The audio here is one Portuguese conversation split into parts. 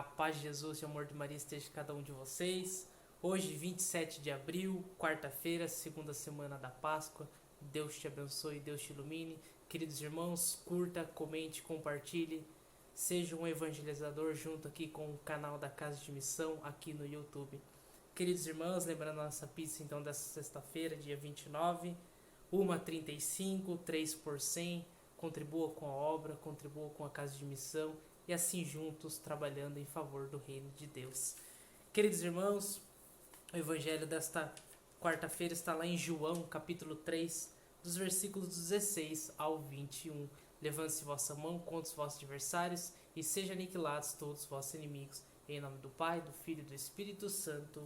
paz de Jesus e o amor de Maria esteja em cada um de vocês. Hoje, 27 de abril, quarta-feira, segunda semana da Páscoa. Deus te abençoe, Deus te ilumine. Queridos irmãos, curta, comente, compartilhe. Seja um evangelizador junto aqui com o canal da Casa de Missão aqui no YouTube. Queridos irmãos, lembrando a nossa pizza então dessa sexta-feira, dia 29, 1,35, 3 por 100. Contribua com a obra, contribua com a Casa de Missão e assim juntos trabalhando em favor do reino de Deus. Queridos irmãos, o evangelho desta quarta-feira está lá em João, capítulo 3, dos versículos 16 ao 21. Levante-se vossa mão contra os vossos adversários e sejam aniquilados todos os vossos inimigos. Em nome do Pai, do Filho e do Espírito Santo.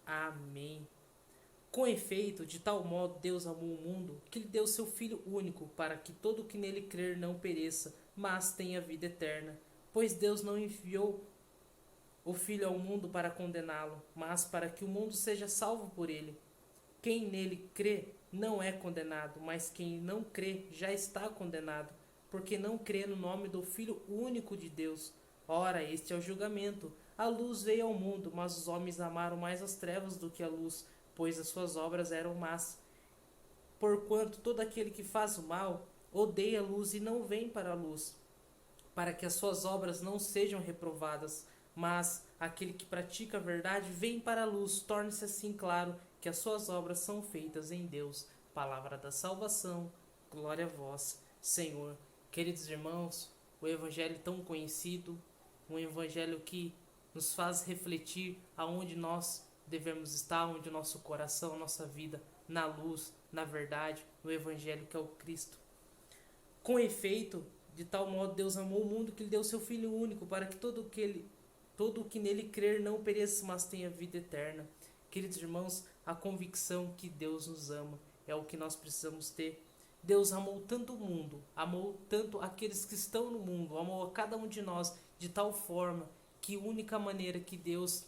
Amém. Com efeito, de tal modo Deus amou o mundo, que lhe deu seu Filho único, para que todo o que nele crer não pereça, mas tenha vida eterna. Pois Deus não enviou o Filho ao mundo para condená-lo, mas para que o mundo seja salvo por ele. Quem nele crê não é condenado, mas quem não crê já está condenado, porque não crê no nome do Filho único de Deus. Ora, este é o julgamento. A luz veio ao mundo, mas os homens amaram mais as trevas do que a luz, pois as suas obras eram más. Porquanto todo aquele que faz o mal odeia a luz e não vem para a luz, para que as suas obras não sejam reprovadas. Mas aquele que pratica a verdade vem para a luz, torne-se assim claro que as suas obras são feitas em Deus. Palavra da salvação, glória a vós, Senhor. Queridos irmãos, o evangelho tão conhecido, um evangelho que nos faz refletir aonde nós devemos estar, onde o nosso coração, a nossa vida, na luz, na verdade, no evangelho que é o Cristo. Com efeito, de tal modo Deus amou o mundo que lhe deu seu Filho único, para que todo o que nele crer não pereça, mas tenha vida eterna. Queridos irmãos, a convicção que Deus nos ama é o que nós precisamos ter. Deus amou tanto o mundo, amou tanto aqueles que estão no mundo, amou a cada um de nós de tal forma que a única maneira que Deus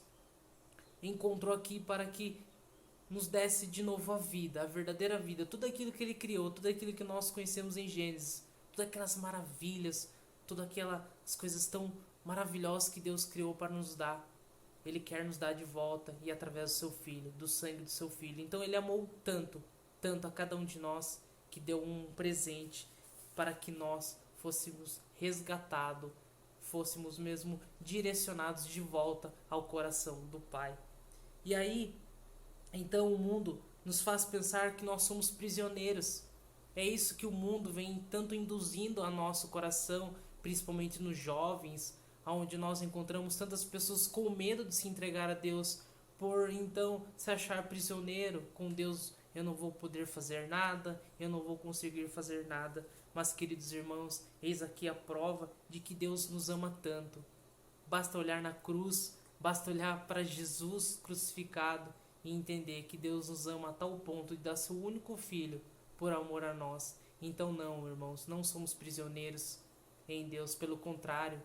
encontrou aqui para que nos desse de novo a vida, a verdadeira vida, tudo aquilo que Ele criou, tudo aquilo que nós conhecemos em Gênesis, todas aquelas maravilhas, todas aquelas coisas tão maravilhosas que Deus criou para nos dar. Ele quer nos dar de volta e através do seu Filho, do sangue do seu Filho. Então Ele amou tanto, tanto a cada um de nós que deu um presente para que nós fôssemos resgatados, fôssemos mesmo direcionados de volta ao coração do Pai. E aí, então o mundo nos faz pensar que nós somos prisioneiros. É isso que o mundo vem tanto induzindo a nosso coração, principalmente nos jovens, onde nós encontramos tantas pessoas com medo de se entregar a Deus, por então se achar prisioneiro. Com Deus eu não vou poder fazer nada, eu não vou conseguir fazer nada. Mas, queridos irmãos, eis aqui a prova de que Deus nos ama tanto. Basta olhar na cruz, basta olhar para Jesus crucificado e entender que Deus nos ama a tal ponto de dar seu único Filho por amor a nós. Então não, irmãos, não somos prisioneiros em Deus, pelo contrário,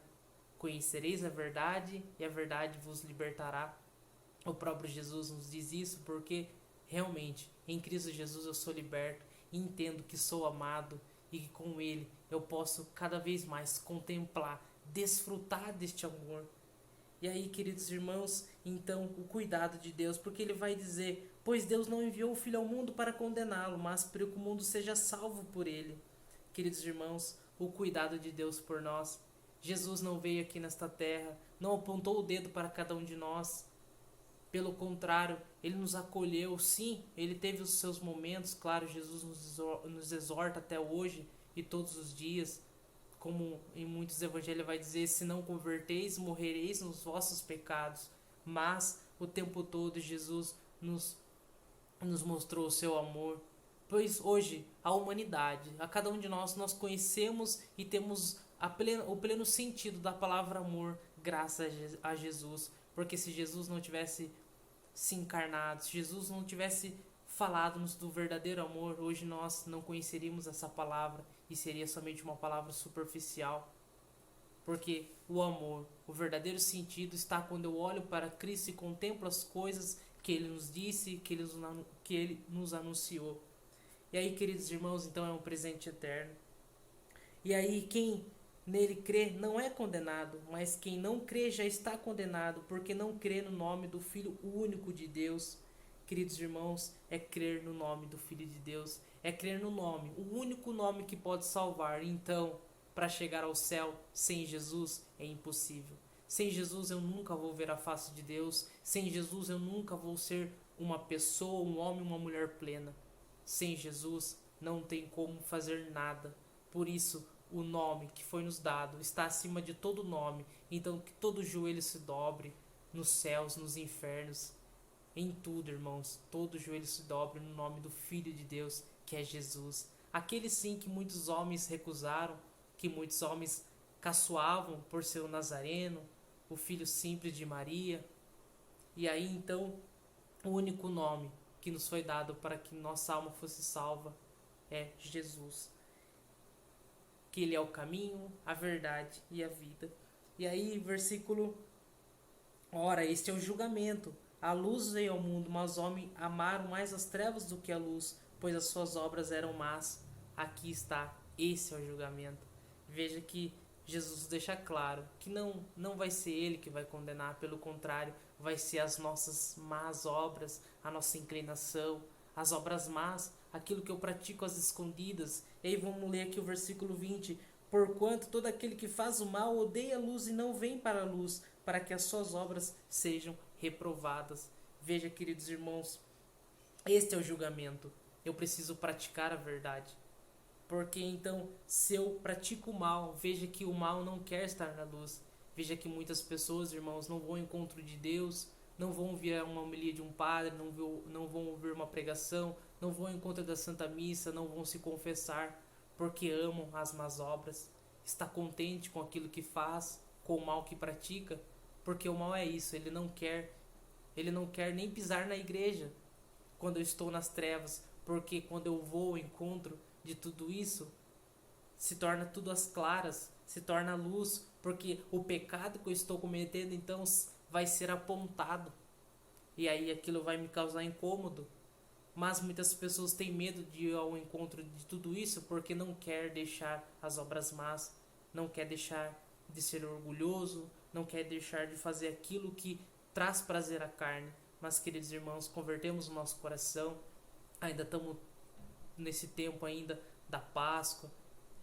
conhecereis a verdade e a verdade vos libertará. O próprio Jesus nos diz isso porque realmente em Cristo Jesus eu sou liberto e entendo que sou amado e que com Ele eu posso cada vez mais contemplar, desfrutar deste amor. E aí, queridos irmãos, então o cuidado de Deus, porque Ele vai dizer: pois Deus não enviou o Filho ao mundo para condená-lo, mas para que o mundo seja salvo por Ele. Queridos irmãos, o cuidado de Deus por nós. Jesus não veio aqui nesta terra, não apontou o dedo para cada um de nós. Pelo contrário, Ele nos acolheu. Sim, Ele teve os seus momentos, claro, Jesus nos exorta até hoje e todos os dias, como em muitos evangelhos vai dizer: se não converteis, morrereis nos vossos pecados. Mas o tempo todo Jesus nos mostrou o seu amor. Pois hoje a humanidade, a cada um de nós conhecemos e temos o pleno sentido da palavra amor graças a Jesus. Porque se Jesus não tivesse se encarnado, se Jesus não tivesse falado-nos do verdadeiro amor, hoje nós não conheceríamos essa palavra e seria somente uma palavra superficial. Porque o amor, o verdadeiro sentido está quando eu olho para Cristo e contemplo as coisas que Ele nos disse, que Ele nos anunciou. E aí, queridos irmãos, então é um presente eterno. E aí, quem nele crê não é condenado, mas quem não crê já está condenado, porque não crê no nome do Filho único de Deus. Queridos irmãos, é crer no nome do Filho de Deus, é crer no nome, o único nome que pode salvar. Então, para chegar ao céu sem Jesus é impossível. Sem Jesus eu nunca vou ver a face de Deus, sem Jesus eu nunca vou ser uma pessoa, um homem, uma mulher plena. Sem Jesus não tem como fazer nada. Por isso, o nome que foi nos dado está acima de todo nome. Então, que todo joelho se dobre nos céus, nos infernos, em tudo, irmãos. Todo joelho se dobre no nome do Filho de Deus, que é Jesus. Aquele sim que muitos homens recusaram, que muitos homens caçoavam por ser o Nazareno, o filho simples de Maria. E aí, então, o único nome que nos foi dado para que nossa alma fosse salva é Jesus. Que ele é o caminho, a verdade e a vida. E aí, versículo: ora, este é o julgamento. A luz veio ao mundo, mas os homens amaram mais as trevas do que a luz, pois as suas obras eram más. Aqui está, esse é o julgamento. Veja que Jesus deixa claro que não vai ser ele que vai condenar, pelo contrário, vai ser as nossas más obras, a nossa inclinação, as obras más, aquilo que eu pratico às escondidas. E aí vamos ler aqui o versículo 20. Porquanto todo aquele que faz o mal odeia a luz e não vem para a luz, para que as suas obras sejam reprovadas. Veja, queridos irmãos, este é o julgamento. Eu preciso praticar a verdade. Porque então, se eu pratico o mal, veja que o mal não quer estar na luz. Veja que muitas pessoas, irmãos, não vão ao encontro de Deus, não vão ouvir uma homilia de um padre, não vão ouvir uma pregação, não vão ao encontro da Santa Missa, não vão se confessar, porque amam as más obras. Está contente com aquilo que faz, com o mal que pratica, porque o mal é isso, ele não quer nem pisar na igreja quando eu estou nas trevas, porque quando eu vou ao encontro de tudo isso, se torna tudo às claras, se torna luz, porque o pecado que eu estou cometendo então vai ser apontado, e aí aquilo vai me causar incômodo. Mas muitas pessoas têm medo de ir ao encontro de tudo isso porque não quer deixar as obras más, não quer deixar de ser orgulhoso, não quer deixar de fazer aquilo que traz prazer à carne. Mas, queridos irmãos, convertemos o nosso coração, ainda estamos nesse tempo ainda da Páscoa,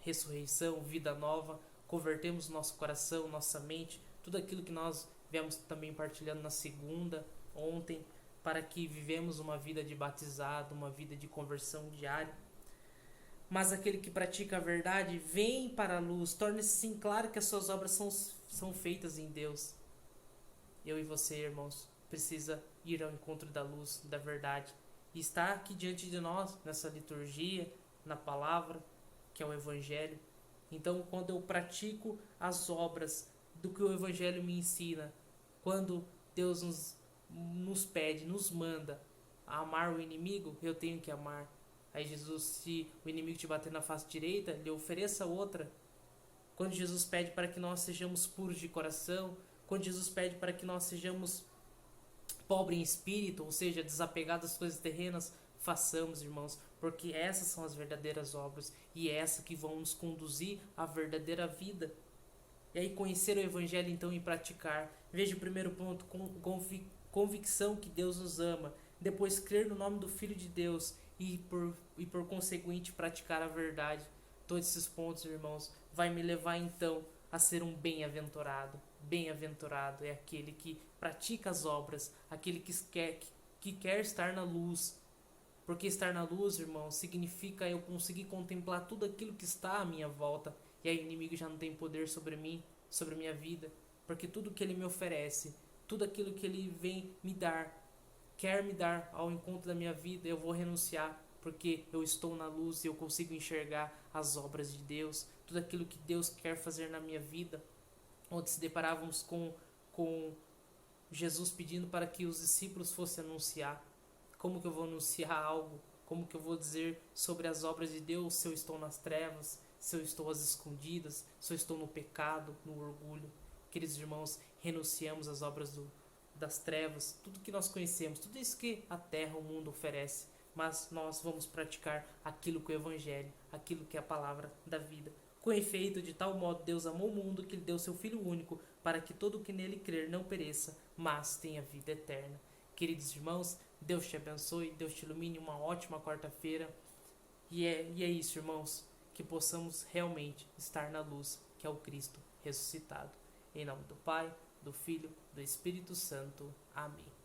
ressurreição, vida nova, convertemos o nosso coração, nossa mente, tudo aquilo que nós viemos também partilhando na segunda, ontem, para que vivemos uma vida de batizado, uma vida de conversão diária. Mas aquele que pratica a verdade vem para a luz, torne-se sim claro que as suas obras são feitas em Deus. Eu e você, irmãos, precisa ir ao encontro da luz, da verdade, e está aqui diante de nós, nessa liturgia, na palavra, que é o Evangelho. Então, quando eu pratico as obras do que o Evangelho me ensina, quando Deus nos pede, nos manda a amar o inimigo, eu tenho que amar. Aí Jesus, se o inimigo te bater na face direita, lhe ofereça outra. Quando Jesus pede para que nós sejamos puros de coração, quando Jesus pede para que nós sejamos pobres em espírito, ou seja, desapegados das coisas terrenas, façamos, irmãos, porque essas são as verdadeiras obras e é essa que vão nos conduzir à verdadeira vida. E aí conhecer o Evangelho então e praticar. Veja o primeiro ponto, convicção que Deus nos ama. Depois crer no nome do Filho de Deus e por conseguinte praticar a verdade. Todos esses pontos, irmãos, vai me levar então a ser um bem-aventurado. Bem-aventurado é aquele que pratica as obras, aquele que quer estar na luz. Porque estar na luz, irmão, significa eu conseguir contemplar tudo aquilo que está à minha volta. E aí o inimigo já não tem poder sobre mim, sobre a minha vida. Porque tudo que ele me oferece, tudo aquilo que ele vem me dar, quer me dar ao encontro da minha vida, eu vou renunciar. Porque eu estou na luz e eu consigo enxergar as obras de Deus, tudo aquilo que Deus quer fazer na minha vida. Onde se deparávamos com Jesus pedindo para que os discípulos fossem anunciar. Como que eu vou anunciar algo? Como que eu vou dizer sobre as obras de Deus se eu estou nas trevas, se eu estou às escondidas, se eu estou no pecado, no orgulho? Queridos irmãos, renunciamos às obras das trevas, tudo que nós conhecemos, tudo isso que a terra, o mundo oferece, mas nós vamos praticar aquilo que é o Evangelho, aquilo que é a palavra da vida. com efeito, de tal modo Deus amou o mundo que ele deu seu Filho único, para que todo o que nele crer não pereça, mas tenha vida eterna. Queridos irmãos, Deus te abençoe, Deus te ilumine, uma ótima quarta-feira. E é isso, irmãos, que possamos realmente estar na luz, que é o Cristo ressuscitado. Em nome do Pai, do Filho, do Espírito Santo. Amém.